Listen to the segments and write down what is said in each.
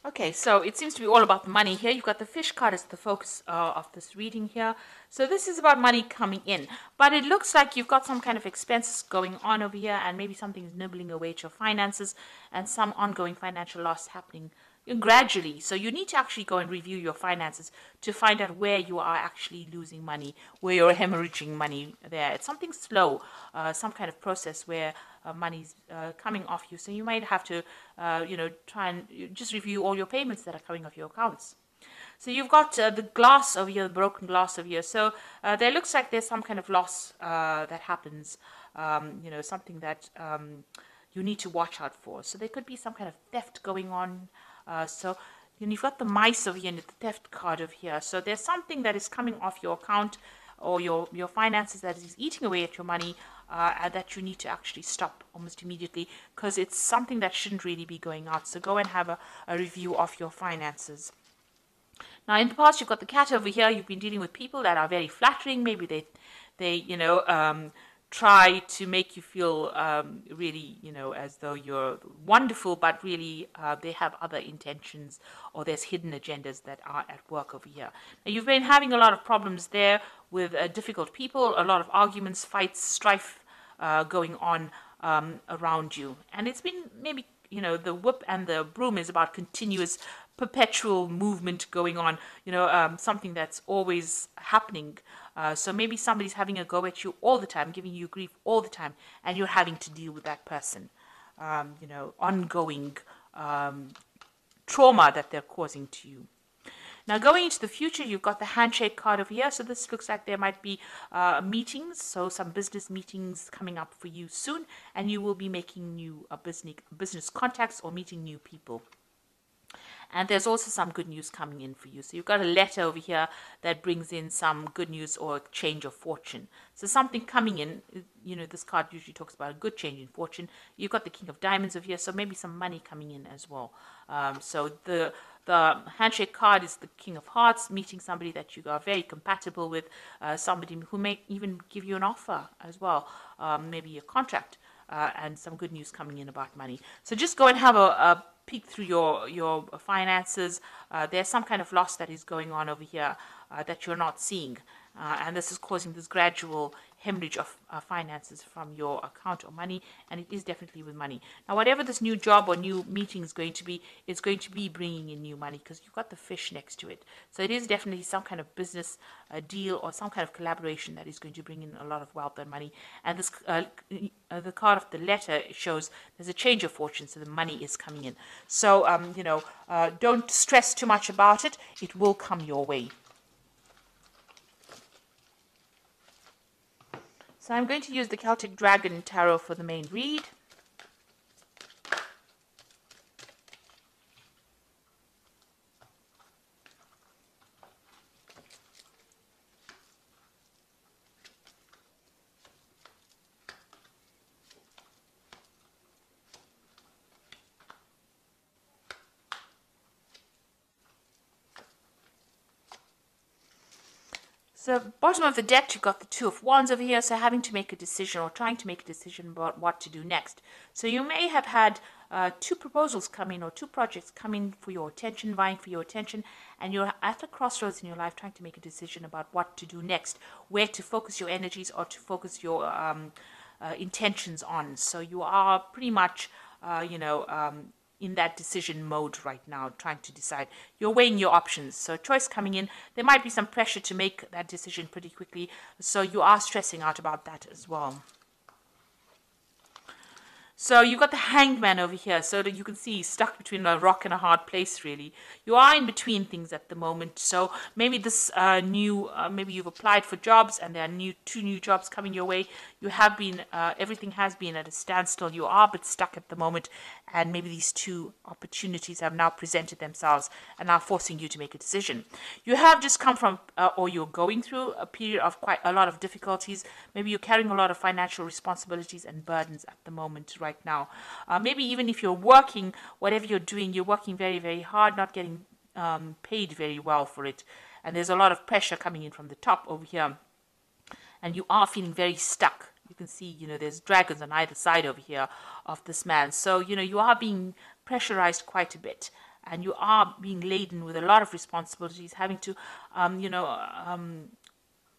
Okay, so it seems to be all about the money here. You've got the fish card as the focus of this reading here. So this is about money coming in. But it looks like you've got some kind of expenses going on over here, and maybe something's nibbling away at your finances and some ongoing financial loss happening gradually. So you need to actually go and review your finances to find out where you are actually losing money, where you're hemorrhaging money there. It's something slow, some kind of process where money's coming off you. So you might have to, try and just review all your payments that are coming off your accounts. So you've got the glass over here, the broken glass over here. So there looks like there's some kind of loss that happens, something that you need to watch out for. So there could be some kind of theft going on. You've got the mice over here and the theft card over here. So there's something that is coming off your account or your finances that is eating away at your money and that you need to actually stop almost immediately because it's something that shouldn't really be going out. So go and have a review of your finances. Now, in the past, you've got the cat over here. You've been dealing with people that are very flattering. Maybe they try to make you feel really, as though you're wonderful, but really they have other intentions or there's hidden agendas that are at work over here. Now, you've been having a lot of problems there with difficult people, a lot of arguments, fights, strife going on around you. And it's been maybe the whip and the broom is about continuous perpetual movement going on, something that's always happening. So maybe somebody's having a go at you all the time, giving you grief all the time, and you're having to deal with that person. Ongoing trauma that they're causing to you. Now, going into the future, you've got the handshake card over here. So this looks like there might be meetings, so some business meetings coming up for you soon, and you will be making new business contacts or meeting new people. And there's also some good news coming in for you. So you've got a letter over here that brings in some good news or a change of fortune. So something coming in, this card usually talks about a good change in fortune. You've got the King of Diamonds over here, so maybe some money coming in as well. So the handshake card is the King of Hearts, meeting somebody that you are very compatible with, somebody who may even give you an offer as well, maybe a contract, and some good news coming in about money. So just go and have a peek through your finances. There's some kind of loss that is going on over here that you're not seeing. And this is causing this gradual hemorrhage of finances from your account or money, and it is definitely with money. Now, whatever this new job or new meeting is going to be, it's going to be bringing in new money because you've got the fish next to it. So it is definitely some kind of business deal or some kind of collaboration that is going to bring in a lot of wealth and money. And this the card of the letter shows there's a change of fortune, so the money is coming in. So, don't stress too much about it. It will come your way. So I'm going to use the Celtic Dragon Tarot for the main read. So bottom of the deck, you've got the Two of Wands over here, so having to make a decision or trying to make a decision about what to do next. So you may have had two proposals come in or two projects come in for your attention, vying for your attention, and you're at a crossroads in your life trying to make a decision about what to do next, where to focus your energies or to focus your intentions on. So you are pretty much, in that decision mode right now, trying to decide. You're weighing your options. So choice coming in. There might be some pressure to make that decision pretty quickly. So you are stressing out about that as well. So you've got the Hanged Man over here, so that you can see he's stuck between a rock and a hard place, really. You are in between things at the moment. So maybe this maybe you've applied for jobs and there are two new jobs coming your way. You have been, everything has been at a standstill. You are a bit stuck at the moment, and maybe these two opportunities have now presented themselves and are forcing you to make a decision. You have just come from, or you're going through a period of quite a lot of difficulties. Maybe you're carrying a lot of financial responsibilities and burdens at the moment, right now. Maybe even if you're working, whatever you're doing, you're working very, very hard, not getting paid very well for it. And there's a lot of pressure coming in from the top over here. And you are feeling very stuck. You can see, there's dragons on either side over here of this man. So, you are being pressurized quite a bit. and you are being laden with a lot of responsibilities, having to,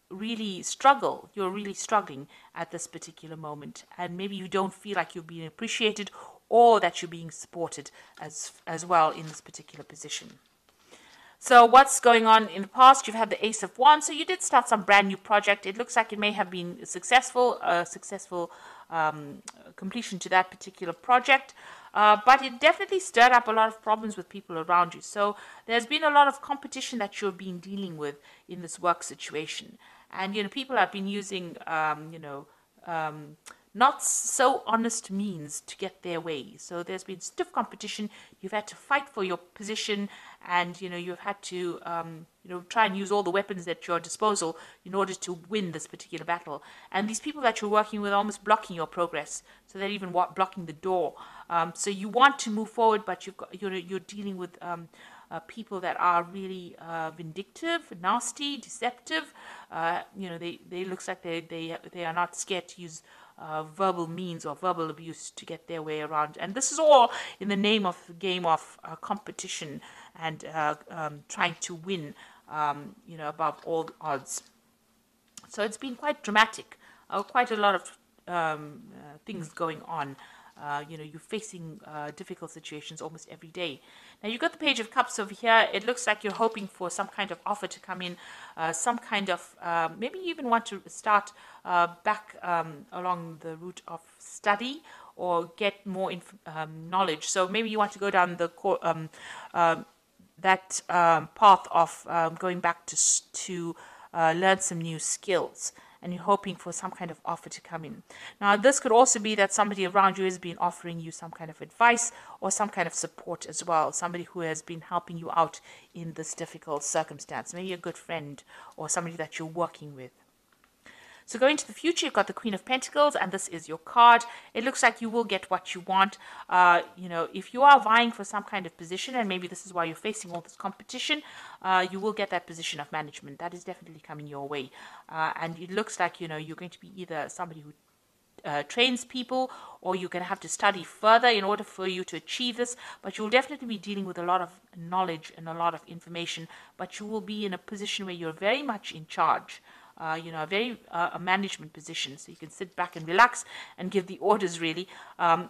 really struggle. You're really struggling at this particular moment, and maybe you don't feel like you're being appreciated or that you're being supported as well in this particular position. So what's going on in the past? You've had the Ace of Wands. So you did start some brand new project. It looks like it may have been successful, completion to that particular project. But it definitely stirred up a lot of problems with people around you. So there's been a lot of competition that you're being dealing with in this work situation. And, people have been using, not so honest means to get their way. So there's been stiff competition. You've had to fight for your position, and you've had to try and use all the weapons at your disposal in order to win this particular battle. And these people that you're working with are almost blocking your progress, so they're even blocking the door. So you want to move forward, but you're dealing with people that are really vindictive, nasty, deceptive. They looks like they are not scared to use verbal means or verbal abuse to get their way around. And this is all in the name of the game of competition and trying to win, above all odds. So it's been quite dramatic, quite a lot of things going on. You're facing difficult situations almost every day. Now, you've got the Page of Cups over here. It looks like you're hoping for some kind of offer to come in, some kind of, maybe you even want to start back along the route of study or get more knowledge. So maybe you want to go down the path of going back to learn some new skills, and you're hoping for some kind of offer to come in. Now, this could also be that somebody around you has been offering you some kind of advice or some kind of support as well, somebody who has been helping you out in this difficult circumstance, maybe a good friend or somebody that you're working with. So going to the future, you've got the Queen of Pentacles, and this is your card. It looks like you will get what you want. If you are vying for some kind of position, and maybe this is why you're facing all this competition, you will get that position of management. That is definitely coming your way. And it looks like, you're going to be either somebody who trains people, or you're going to have to study further in order for you to achieve this. But you'll definitely be dealing with a lot of knowledge and a lot of information, but you will be in a position where you're very much in charge. A management position, so you can sit back and relax and give the orders, really.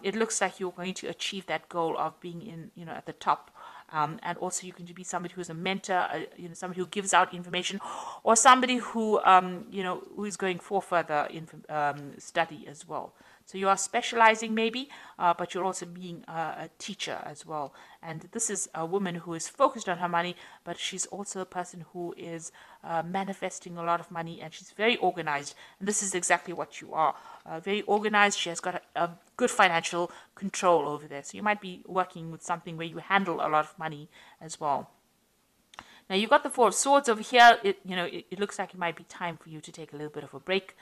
It looks like you're going to achieve that goal of being at the top. And also you're going to be somebody who's a mentor, somebody who gives out information, or somebody who, who is going for further study as well. So you are specializing maybe, but you're also being a teacher as well. And this is a woman who is focused on her money, but she's also a person who is manifesting a lot of money, and she's very organized. And this is exactly what you are. Very organized. She has got a good financial control over there. So you might be working with something where you handle a lot of money as well. Now, you've got the Four of Swords over here. It looks like it might be time for you to take a little bit of a break.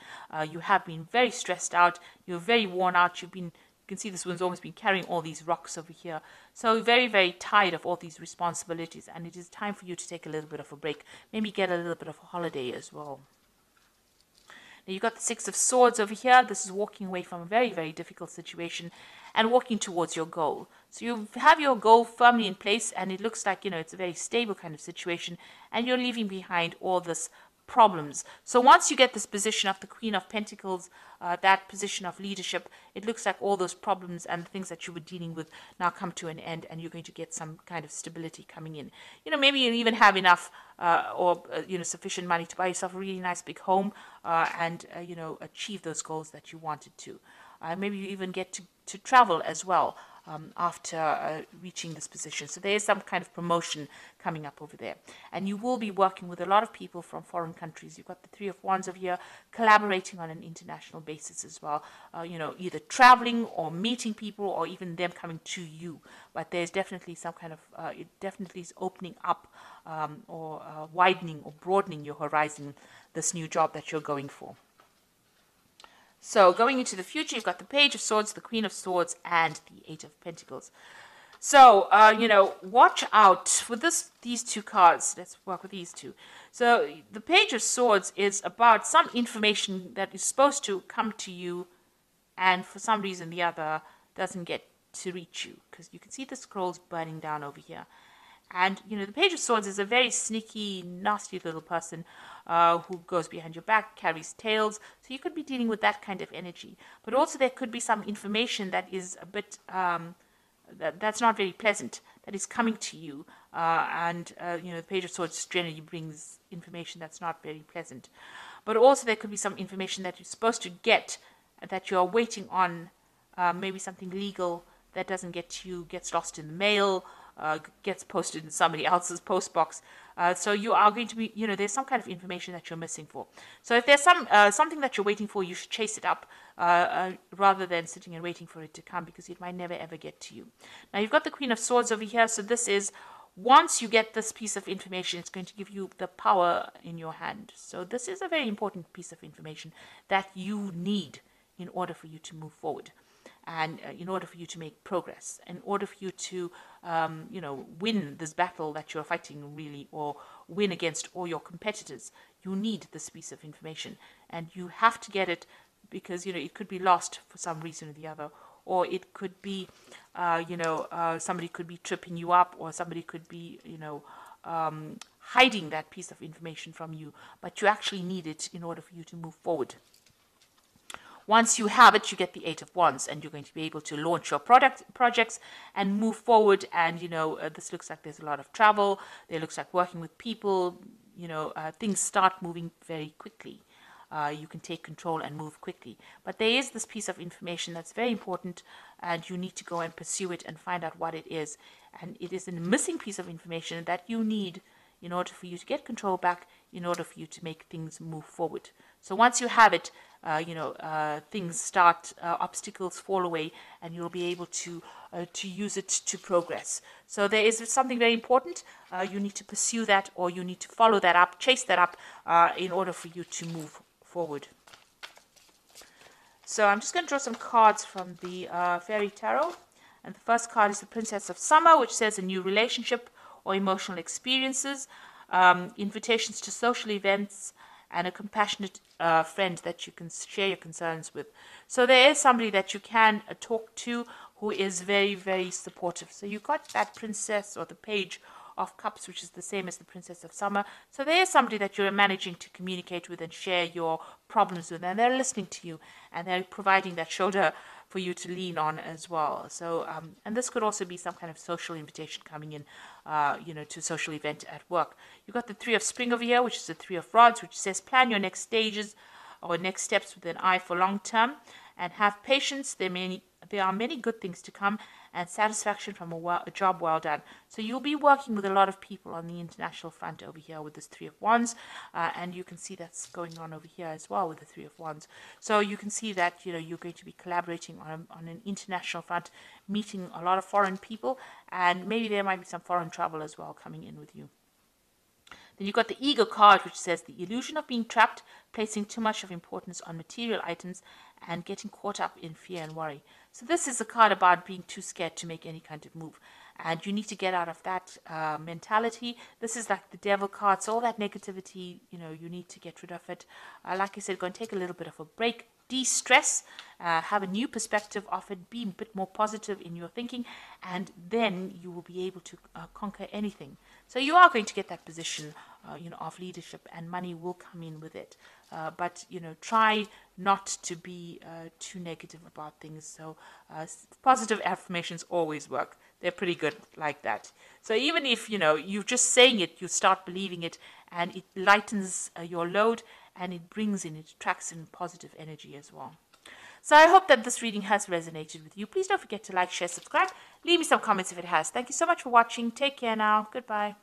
You have been very stressed out. You're very worn out. You can see this one's almost been carrying all these rocks over here. So very, very tired of all these responsibilities. And it is time for you to take a little bit of a break. Maybe get a little bit of a holiday as well. Now, you've got the Six of Swords over here. This is walking away from a very, very difficult situation and walking towards your goal. So you have your goal firmly in place, and it looks like, it's a very stable kind of situation, and you're leaving behind all this problems. So once you get this position of the Queen of Pentacles, that position of leadership, it looks like all those problems and the things that you were dealing with now come to an end, and you're going to get some kind of stability coming in. Maybe you even have enough sufficient money to buy yourself a really nice big home and achieve those goals that you wanted to. Maybe you even get to travel as well after reaching this position. So there is some kind of promotion coming up over there. And you will be working with a lot of people from foreign countries. You've got the Three of Wands over here, collaborating on an international basis as well. Either traveling or meeting people, or even them coming to you. But there's definitely some kind of, it definitely is opening up or widening or broadening your horizon, this new job that you're going for. So going into the future, you've got the Page of Swords, the Queen of Swords, and the Eight of Pentacles. So, watch out for these two cards. Let's work with these two. So the Page of Swords is about some information that is supposed to come to you, and for some reason or the other doesn't get to reach you, because you can see the scrolls burning down over here. And, you know, the Page of Swords is a very sneaky, nasty little person who goes behind your back, carries tales. So you could be dealing with that kind of energy. But also there could be some information that is a bit, that's not very pleasant, that is coming to you. You know, the Page of Swords generally brings information that's not very pleasant. But also there could be some information that you're supposed to get, that you're waiting on, maybe something legal that doesn't get to you, gets lost in the mail, gets posted in somebody else's post box. So you are going to be, you know, there's some kind of information that you're missing for. So if there's something that you're waiting for, you should chase it up rather than sitting and waiting for it to come, because it might never ever get to you. Now you've got the Queen of Swords over here. So this is, once you get this piece of information, it's going to give you the power in your hand. So this is a very important piece of information that you need in order for you to move forward. And in order for you to make progress, in order for you to, you know, win this battle that you're fighting, really, or win against all your competitors, you need this piece of information. And you have to get it, because, you know, it could be lost for some reason or the other, or it could be, somebody could be tripping you up, or somebody could be, you know, hiding that piece of information from you. But you actually need it in order for you to move forward. Once you have it, you get the Eight of Wands, and you're going to be able to launch your projects and move forward. And, you know, this looks like there's a lot of travel. There looks like working with people. You know, things start moving very quickly. You can take control and move quickly. But there is this piece of information that's very important, and you need to go and pursue it and find out what it is. And it is a missing piece of information that you need in order for you to get control back, in order for you to make things move forward. So once you have it, things start, obstacles fall away, and you'll be able to use it to progress. So there is something very important. You need to pursue that, or you need to follow that up, chase that up, in order for you to move forward. So I'm just going to draw some cards from the Fairy Tarot. And the first card is the Princess of Summer, which says a new relationship or emotional experiences, invitations to social events, and a compassionate friend that you can share your concerns with. So there is somebody that you can talk to who is very, very supportive. So you've got that Princess, or the Page of Cups, which is the same as the Princess of Summer. So there is somebody that you're managing to communicate with and share your problems with, and they're listening to you, and they're providing that shoulder for you to lean on as well. So, and this could also be some kind of social invitation coming in, to a social event at work. You've got the Three of Spring over here, which is the Three of Rods, which says plan your next stages or next steps with an eye for long term, and have patience. There are many good things to come, and satisfaction from a job well done. So you'll be working with a lot of people on the international front over here with this Three of Wands, and you can see that's going on over here as well with the Three of Wands. So you can see that, you know, you're going to be collaborating on an international front, meeting a lot of foreign people, and maybe there might be some foreign travel as well coming in with you. Then you've got the Eagle card, which says the illusion of being trapped, placing too much of importance on material items, and getting caught up in fear and worry. So this is a card about being too scared to make any kind of move. And you need to get out of that mentality. This is like the Devil card. So all that negativity, you know, you need to get rid of it. Like I said, go and take a little bit of a break, de-stress, have a new perspective of it, be a bit more positive in your thinking, and then you will be able to conquer anything. So you are going to get that position, of leadership, and money will come in with it. But, try not to be too negative about things. So positive affirmations always work. They're pretty good like that. So even if, you're just saying it, you start believing it, and it lightens your load, and it attracts in positive energy as well. So I hope that this reading has resonated with you. Please don't forget to like, share, subscribe. Leave me some comments if it has. Thank you so much for watching. Take care now. Goodbye.